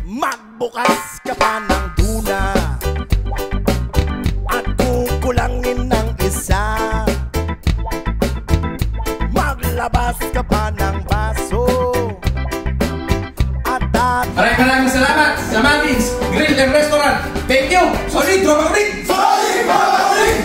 Magbukas ka pa ng tuna at kukulangin ng isa. Maglabas ka pa ng baso at maraming salamat sa Mabins Grill and Restaurant. Thank you. Solid Tropang Ring. Solid Tropang Ring.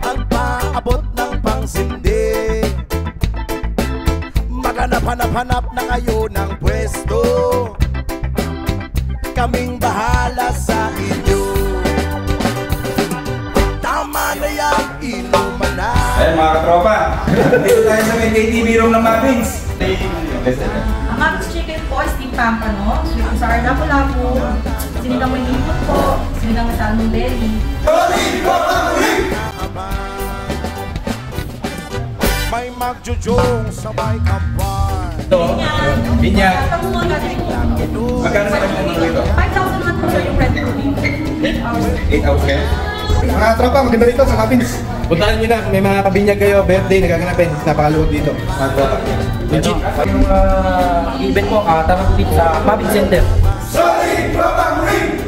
Ang paabot ng pangsindi, maghanap-hanap na kayo ng pwesto. Kaming bahala sa inyo. Tama na yan, inuman na. Ayan mga katropa, dito tayo sa may KTV room ng Mabins. Ang Mabins Chicken po is Team Pampano, sweet and sour lapu-lapu, sinigang may lipot po, sinigang may salmon belly. May magjujong sabay kapar. Ito, binyag. Tatangungan natin po. Magkano sa kanya ng rito? 5,000 naman po sir yung red ruby. 8 hours. 8 hours kayo? Mga tropa, maganda rito sa Mabins. Puntahan nyo na, may mga kabinyag kayo, birthday, nagaganapin, napakaluwag dito. Mga tropa. Legit. Yung event po, tama po dito sa Mabins Center. Solid Tropang Ring!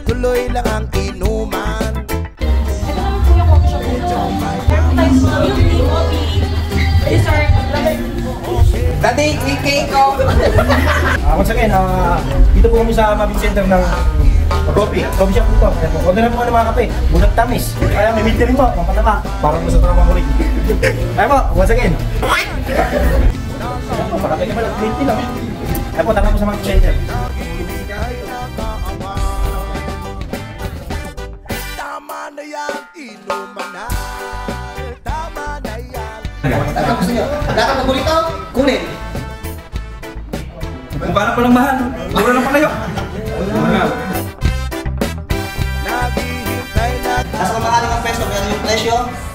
Tuloy lang ang inuman. Ito naman po yung coffee shop dito. Advertise po yung tea, coffee, dessert, lahat po. Dati, cake ko! Once again, dito po kami sa Mabins Center ng coffee shop po ito. Order na po ng mga kape, bulat tamis. Kaya may meter rin po, pampataba. Parang sa Tropang Ring. Kaya po, once again. Pakapit naman ang green tea lang. Kaya po, tama po sa Mabins Center. Tama na yan, inuman na. Tama na yan. Ano gusto nyo? Wala kang paborito? Kunin! Kung paano palang mahal, mura lang palayo. Naghihintay na Nasa kamahaling ang peso, pero yung presyo,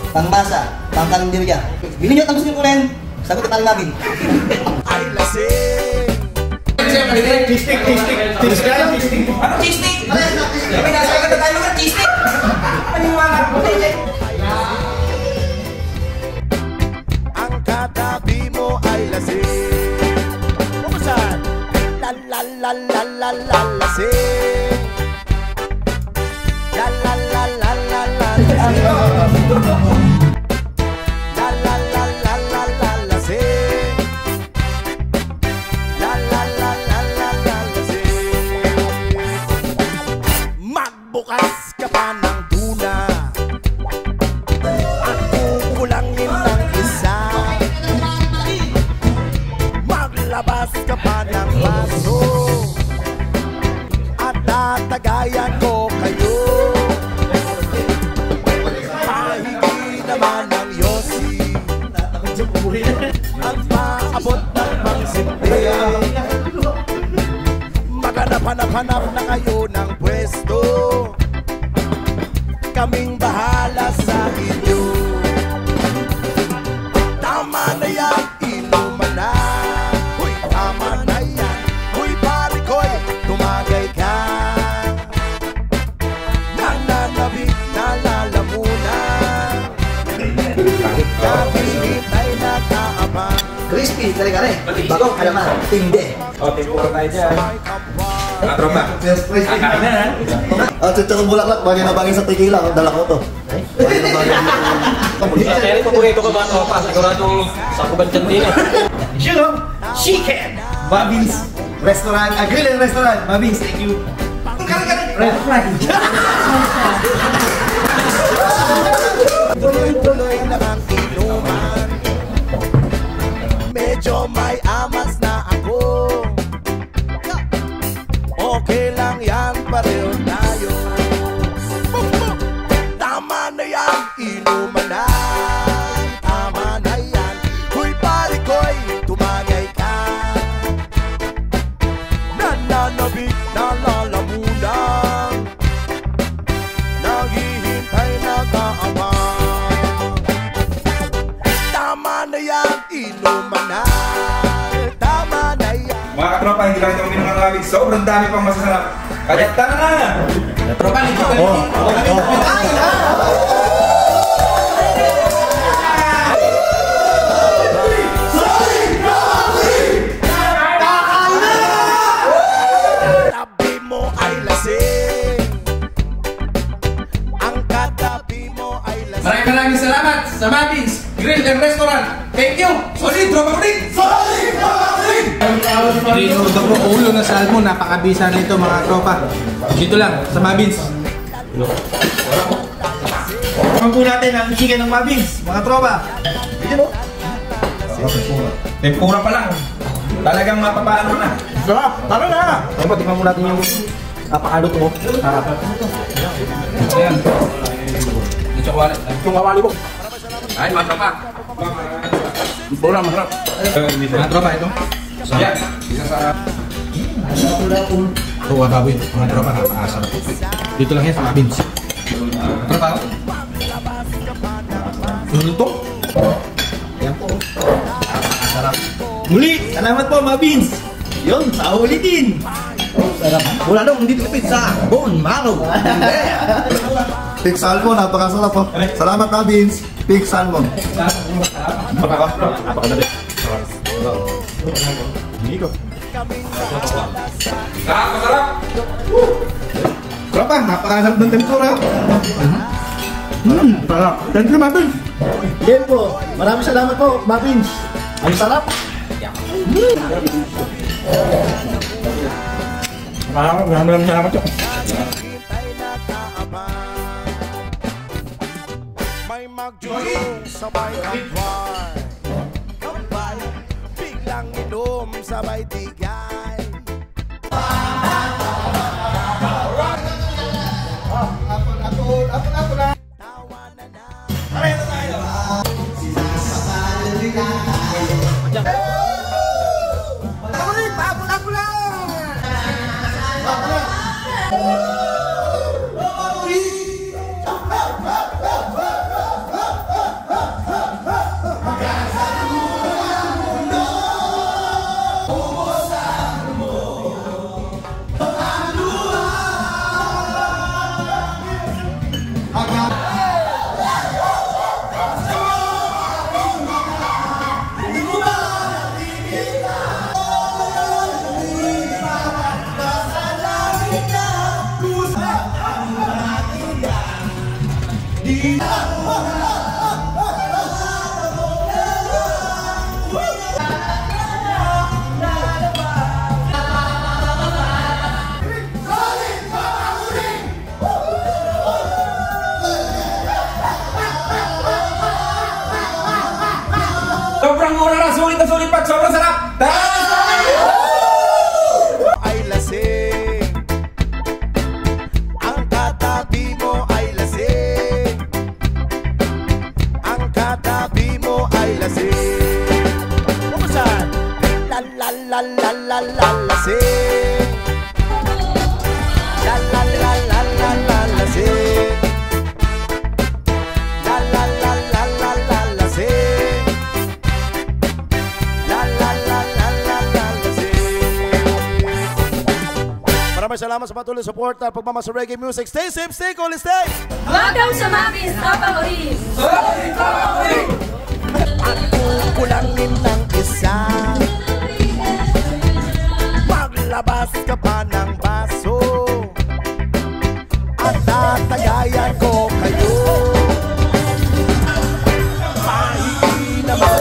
pangmasa, pangkalenderya. Bili nyo at ang gusto nyo kunin, sagot at namin. ay lasing. Cheese stick. Ano cheese stick? May nasa agad na tayo ng cheese stick! Ano yung mga Ang katabi mo ay lasing. Kumusan? La lasing. La lasing. Lasing. Lasing. Magbukas ka pa ng tuna at kukulangin ng isa. Maglabas ka pa ng baso at tatagayan ko kayo. Pahigi naman ng yosi ang paabot ng pangsindi. Maghanap-hanap na kayo ng pwesto. Kaming bahala sa inyo. Tama na yan, inuman na. Uy, tama na yan. Uy, pare ko'y tumagay ka. Nananabik na lalamunan. Naghihintay na kaabang. Crispy, talaga rin. Bagong alaman, hindi. O, tempura tayo dyan. Mga tropa, kakain na ha? At ito yung bulaklak, bagay na bagay sa tequila. Dala ko to. Bagay na bagay. Kaya paborito ko mga tropa, siguradong sakuban dyan din eh. Chicken! Mabins Restaurant, Grill and Restaurant. Mabins, thank you. Tuloy na ang inuman. Medyo may amas na ako. Okay lang yan, pareho tayo. Tama na yan, inuman na. Tama na yan. Huy, pare ko'y tumagay ka. Nananabik na lalamunan. Naghihintay na kaabang. Tama na yan, inuman na. Tama na yan. Mga katropa, hindi lang ito uminom ng Mabins. Sobrang dami pang masasarap. Kaya tara na! Tropa, hindi ko Solid, tropa ko rin! Tinuto ko ulo na salmon, napakabisa na ito mga tropa. Dito lang, sa Mavins. Ang po natin ang chicken ng Mavins, mga tropa. Dito mo. Tempura pa lang. Talagang mapapaano na. Sarap, tara na. Ayun po, tingnan mo natin yung napakaluto mo. Ayan. Yung kawali mo. Ay, mga tropa. Bola, masarap. Mga tropa, ito. Yan. Isa sa... Ito, baboy. Mga tropa, napakasarap. Dito lang yan sa Mavins. Tropa, ako. Luto. Yan po. Napakasarap. Muli, salamat po Mavins. Yun, sa ulitin. Sarap. Wala daw, hindi tipid sa bone marrow. Pig salmon, napakasarap po. Salamat na, Vince. Pig salmon. Masarap. Tropa, napakasarap ng tempura. Sarap. Thank you, Mavins. Yan po, maraming salamat po Mavins. Ang sarap. Maraming salamat po. May magjulong sabay kampay. Kampay, biglang inom sabay tigay. Sobrang mura na, sulit na sulit pa, sobrang sarap. Ay lasing. Ang katabi mo ay lasing. Ang katabi mo ay lasing. Kumusan? La la la la la la lasing. La la la la la la lasing. La la la la la la lasing. La la la la la la lasing. Maraming salamat sa patuloy support at pagmamahal sa reggae music. Stay safe, stay cool, stay! Welcome sa Mavins, tropa ko rin! At kukulangin ng isa, maglabas ka pa ng baso, at tatagayan ko kayo. Mahihinaman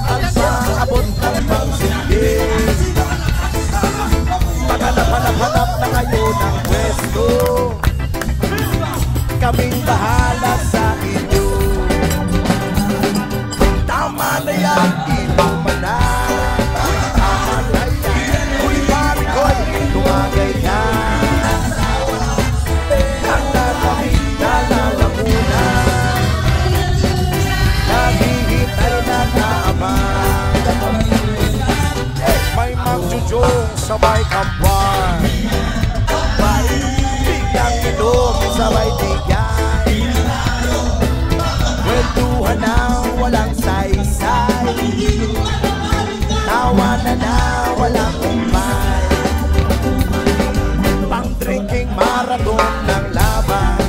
at maabot ng pangsindi. Maghanap-hanap na kayo ng pwesto, kaming bahala sa inyo. Tama na yan, inuman na. Tama na yan, uy pari ko'y tumagay na. Nalala muna, naghihintay na taaman. May magjujong sabay kampay. Kampay, biglang inom sabay tigay. Kwentuhan na walang saysay. Tawanan na walang umpay. Pang-drinking marathon ng laban.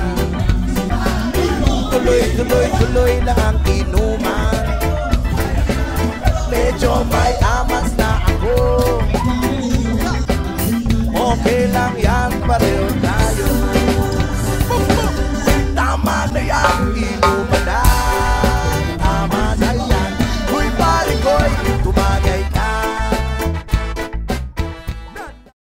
Tuloy-tuloy-tuloy lang ang inuman.